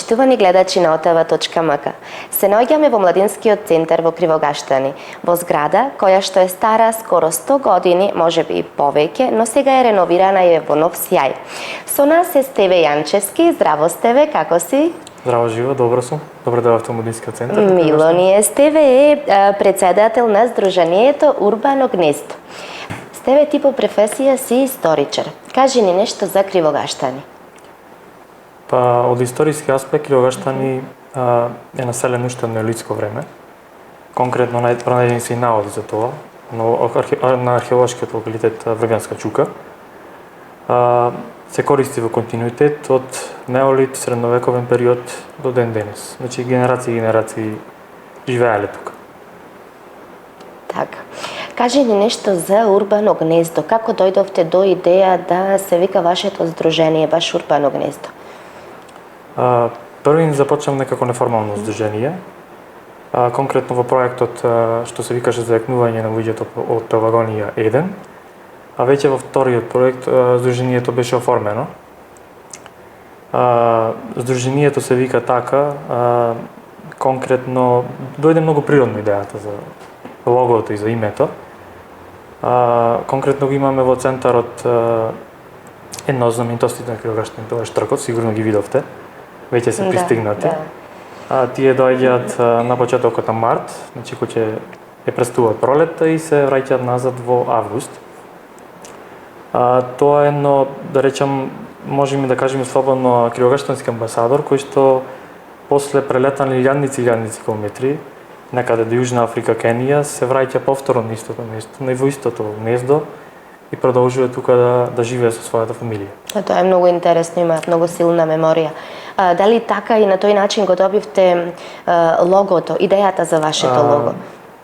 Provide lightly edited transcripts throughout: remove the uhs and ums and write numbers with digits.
Почитувани гледачи на otava.mk, се наоѓаме во Младинскиот центар во Кривогаштани, во зграда која што е стара скоро 100 години, можеби и повеќе, но сега е реновирана и е во нов сјај. Со нас е Стеве Јанчевски. Здраво, Стеве, како си? Здраво, живо, добро сум. Добро дојавте во Младинскиот центар. Мило ни е. Стеве е председател на Сдруженијето Урбано гнездо. Стеве, ти по професија си историчар. Кажи ни нешто за Кривогаштани. Па, од историски аспект, Кривогаштани е населен уште од неолитско време. Конкретно пронајдени се и наводи за тоа, но на археолошкиот локалитет Врбјанска чука. Се користи во континуитет од неолит, средновековен период до ден денес. Значи, генерации живееле тука. Така. Кажи ни нешто за Урбано гнездо. Како дојдовте до идеја да се вика вашето здружение, баш Урбано гнездо? Први започнав некако неформално здружение. Конкретно во проектот што се викаше за јакнување на луѓето од Пелагонија 1. А веќе во вториот проект здружението беше оформено. Здружението се вика така, конкретно дојде многу природно идејата за логото и за името. Конкретно го имаме во центарот едно од знаменитостите на Кривогаштани, тоа е штркот, сигурно ги видовте. Веќе се пристигнати. Тие доаѓаат на почетокот на март, значи кој ќе ја престуваат пролетта и се враќаат назад во август. Тоа е едно, да речам, можеме да кажеме слободно кривогаштански амбасадор, кој што после прелетани илјадници километри, некаде до Јужна Африка, Кенија, се враќа повторно на истото место, во истото гнездо и продолжува тука да живее со својата фамилија. Тоа е многу интересно, има многу силна меморија. Дали така и на тој начин го добивте логото, идејата за вашето лого?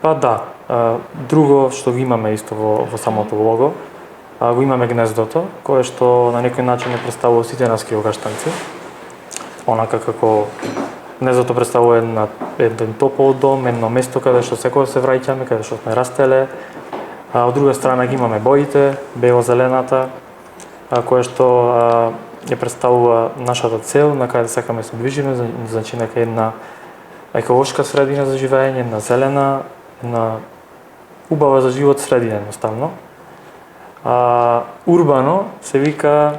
Па да. Друго што го имаме исто во самото лого, го имаме гнездото, кое што на некој начин не представува сите нас кривогаштанци. Онака како гнездото представува еден топол дом, едно место каде што секогаш се враќаме, каде што сме растеле. Од друга страна ги имаме боите, бело-зелената, кое што ја представува нашата цел, на каде сакаме се движиме, значи нека една еколошка средина за живење, една зелена, една убава за живот средина едноставно. Урбано се вика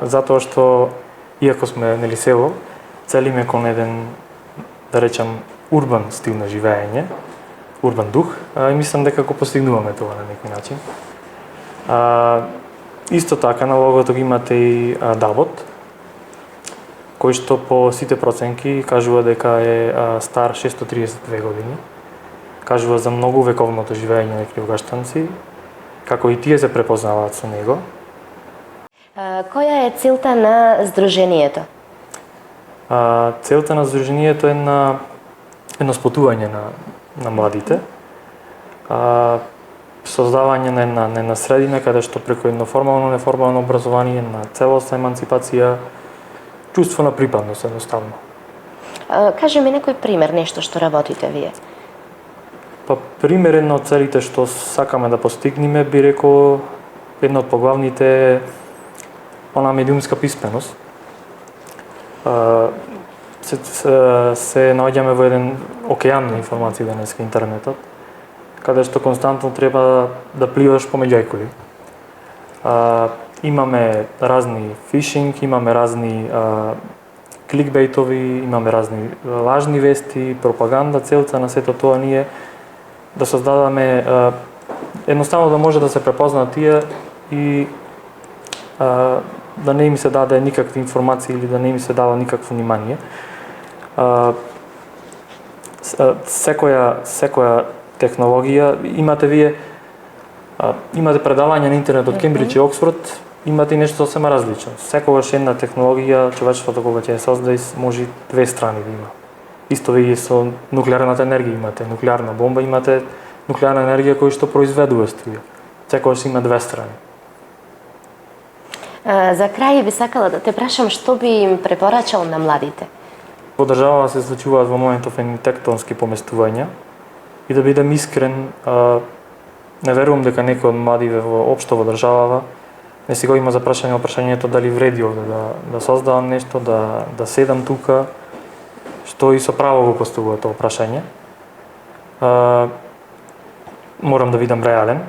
затоа што, иако сме нели село, целиме кон еден, да речам, урбан стил на живење, урбан дух, и мислам дека го постигнуваме тоа на некој начин. Исто така на логото ги имате и дабот, кој што по сите проценки кажува дека е стар 632 години. Кажува за многу вековното живење на кривогаштанци, како и тие се препознаваат со него. Која е целта на здружението? Целта на здружението е едно спотување на младите, создавање на една средина каде што преку едно формално, неформално образование, на целосна еманципација, чувство на припадност едноставно. Кажи ми некој пример, нешто што работите вие. Па пример, една од целите што сакаме да постигнеме, би рекол, една од поглавните е она медиумска писменост. Се наоѓаме во еден океан на информации денеска интернетот, каде што константно треба да пливаш помеѓу ајкули. Имаме разни фишинг, имаме разни кликбейтови, имаме разни лажни вести, пропаганда. Целта на сето тоа ние да создадаме едноставно да може да се препознаат тие и да не им се даде никакви информации или да не им се дава никакво внимание. Секоја технологија, имате предавања на интернет од Кембридж и Оксфорд, имате и нешто сосема различно. Секогаш една технологија, човечеството кога ќе ја создаде, може две страни да има. Исто веќе со нуклеарната енергија имате, нуклеарна бомба, имате нуклеарна енергија која што произведува струја. Секогаш има две страни. За крај би сакала да те прашам што би им препорачал на младите? Во држава се случуваат во моментов едни тектонски поместувања и да бидам искрен, не верувам дека некој од младиве општо во државава Не си го има за прашањето дали вреди овде да создавам нешто, да седам тука, што и со право го поставува тоа прашање. Морам да видам реален.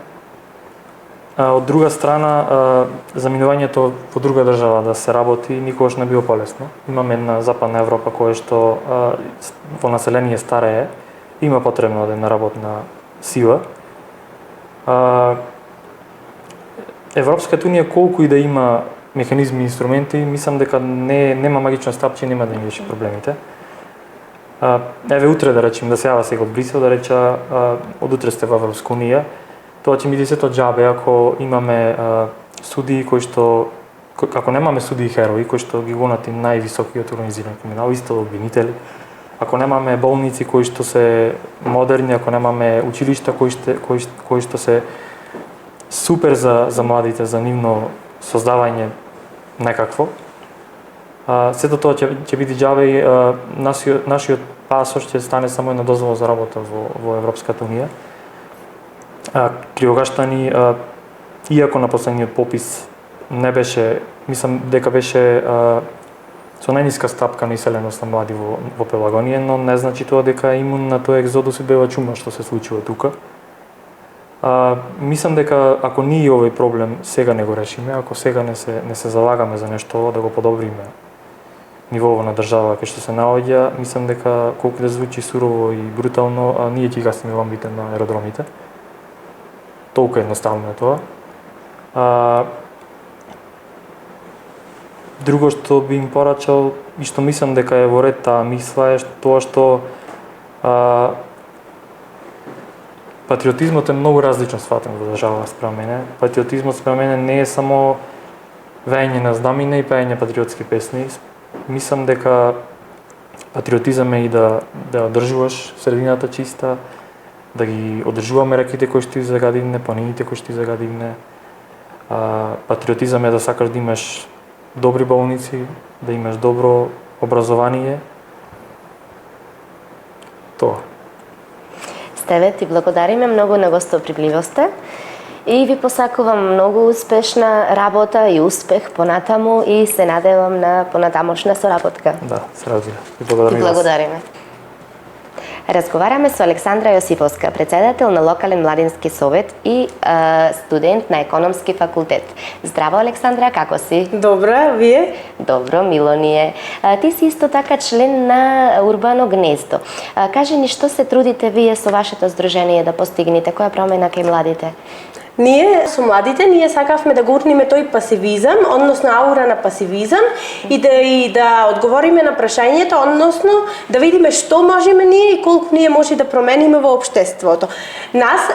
Од друга страна, заминувањето во друга држава да се работи никогаш не било полесно. Имаме една Западна Европа која што во население старее, има потребно една работна сила. Европската унија колку и да има механизми и инструменти, мислам дека нема магично стапче, нема да ни реши проблемите. Еве утре да речем да се јава сега од Брисел да реча од утре сте во Европска унија, тоа ќе ми иде сето џабе ако имаме судии кои што ако немаме судии херои кои што ги гонат и највисокиот организиран криминал, исто обвинители, ако немаме болници кои што се модерни, ако немаме училишта кои што се супер за младите, за нивно создавање некакво, сето тоа ќе биде џабе и нашиот пасош ќе стане само една дозвола за работа во Европската унија. Кривогаштани, иако на последниот попис не беше, мислам дека беше со најниска стапка на иселеност на млади во Пелагонија, но не значи тоа дека имун на тој екзодус и бела чума што се случува тука. Мислам дека ако ние овој проблем сега не го решиме, ако сега не се залагаме за нешто да го подобриме нивово на држава кај што се наоѓа, мислам дека колку да звучи сурово и брутално, ние ќе гасиме лампите на аеродромите. Толку едноставно е тоа. Друго што би им порачал и што мислам дека е во ред таа мисла е тоа што патриотизмот е многу различно сватен во држава спрема мене. Патриотизмот спрема мене не е само веење на знамиња и пеење патриотски песни. Мислам дека патриотизам е и да одржуваш средината чиста, да ги одржуваме реките кои што загадивне, планините кои што загадивне. Патриотизам е да сакаш да имаш добри болници, да имаш добро образование. Тоа. Стеве, ти благодариме многу на гостопримливоста и ви посакувам многу успешна работа и успех понатаму и се надевам на понатамошна соработка. Да, се разбира. Ти благодариме. Разговараме со Александра Јосифовска, председател на локален младински совет и студент на економски факултет. Здраво, Александра, како си? Добро, вие? Добро, мило ни е. Ти си исто така член на Урбано гнездо. Кажи ни што се трудите вие со вашето здружение да постигнете, која промена кај младите? Ние со младите сакавме да гурниме тој пасивизам, односно аура на пасивизам и да одговориме на прашањето, односно да видиме што можеме ние и колку ние може да промениме во општеството. Нас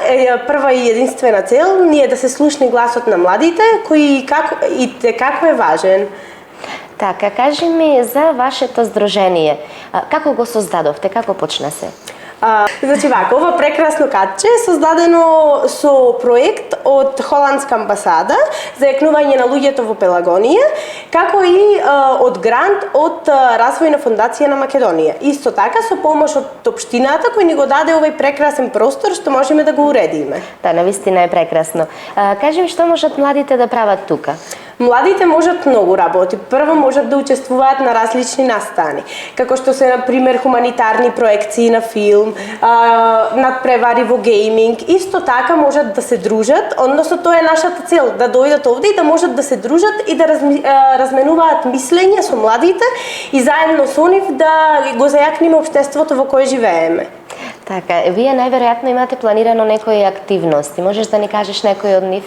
прва и единствена цел ние да се слушне гласот на младите кој како е важен. Така, кажи ми за вашето здружение. Како го создадовте, како почна се? Значи вака, ова прекрасно катче е создадено со проект од Холандска амбасада за јакнување на луѓето во Пелагонија, како и од грант од Развојна фондација на Македонија. Исто така со помош од општината кој ни го даде овој прекрасен простор што можеме да го уредиме. Да, навистина е прекрасно. Кажи ми што можат младите да прават тука? Младите можат многу работи. Прво можат да учествуваат на различни настани, како што се на пример хуманитарни проекции на филм, надпревари во гейминг. Исто така можат да се дружат, односно тоа е нашата цел, да дојдат овде и да можат да се дружат и да разменуваат мислење со младите и заедно со нив да го зајакниме општеството во кое живееме. Така, вие најверојатно имате планирано некои активности. Можеш да ни кажеш некои од нив?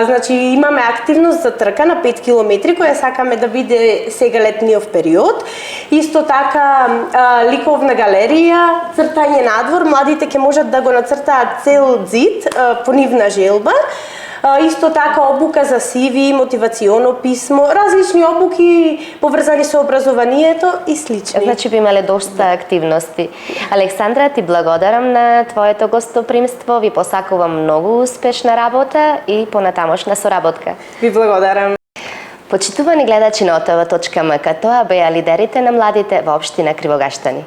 Значи имаме активност за трка на 5 километри која сакаме да биде сега летниот период. Исто така ликовна галерија, цртање надвор, младите ќе можат да го нацртаат цел зид по нивна желба. Исто така обука за CV, мотивационо писмо, различни обуки поврзани со образованието и слични. Значи би имале доста активности. Александра, ти благодарам на твоето гостопримство, ви посакувам многу успешна работа и понатамошна соработка. Ви благодарам. Почитувани гледачи на otv.mk, тоа беа лидерите на младите во општина Кривогаштани.